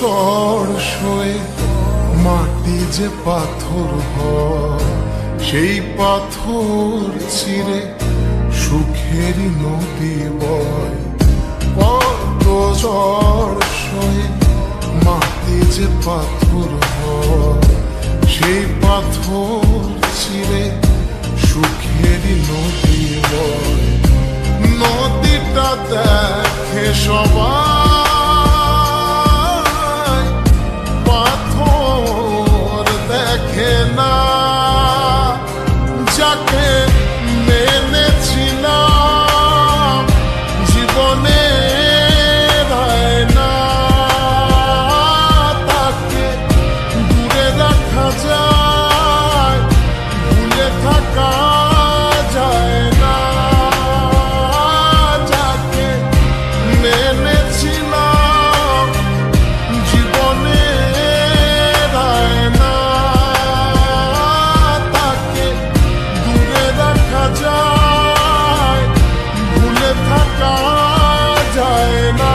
ঝড় সয়ে মাটি যে পাথর হয়, সেই পাথর চিরে সুখেরই নদী বয়। কত ঝড় সয়ে মাটি যে পাথর হয়, সেই পাথর চিরে সুখেরই নদী বয়। নদীটা দেখে সবাই, পাথর দেখে না। যাকে মেনেছিলাম জীবনে না, তাকে দূরে রাখা যায়, ভুলে থাকা যায় না। যাকে মেনেছিলাম জীবনে না, তাকে দূরে রাখা যায়, ভুলে থাকা যায় না।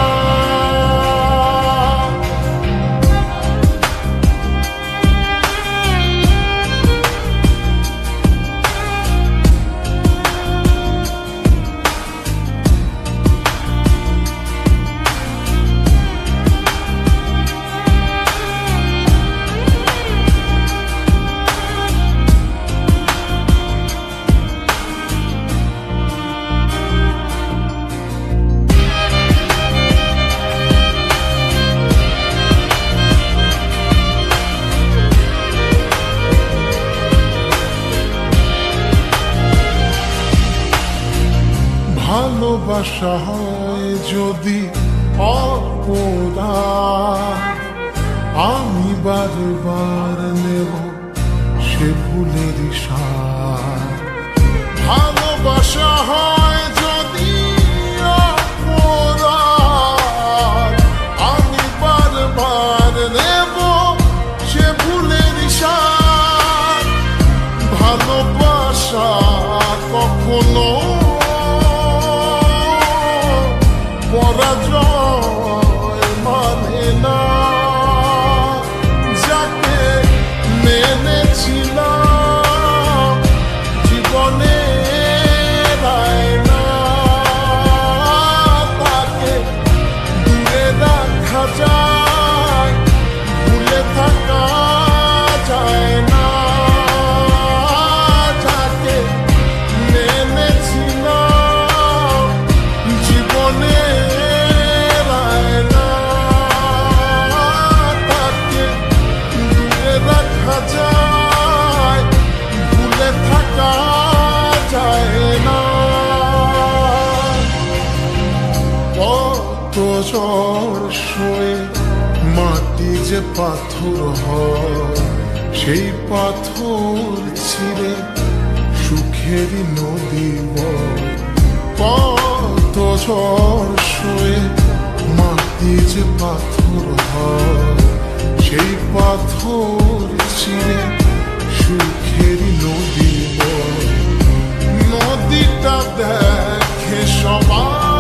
ভালোবাসা হয় যদি অপরাধ, আমি বারবার নেব সে ভুলের সার। ভালোবাসা হয় যদি অপরাধ, আমি বারবার নেব সে ভুলের সার। ভালোবাসা কখনো পরাজয় মানে না। যাকে মেনেছিলাম জীবনে না, তাকে দূরে রাখা যায়, ভুলে থাকা যায় না। যাকে মেনেছিলাম জীবনে যায়, ভুলে থাকা যায় না। কত ঝড় সয়ে মাটি যে পাথর হয়, সেই পাথর ছিঁড়ে সুখেরই নদী বয়। কত ঝড় সয়ে মাটি যে পাথর হয়, সেই পাথর চিরে সুখেরই নদী বয়। নদীটা দেখে সবাই,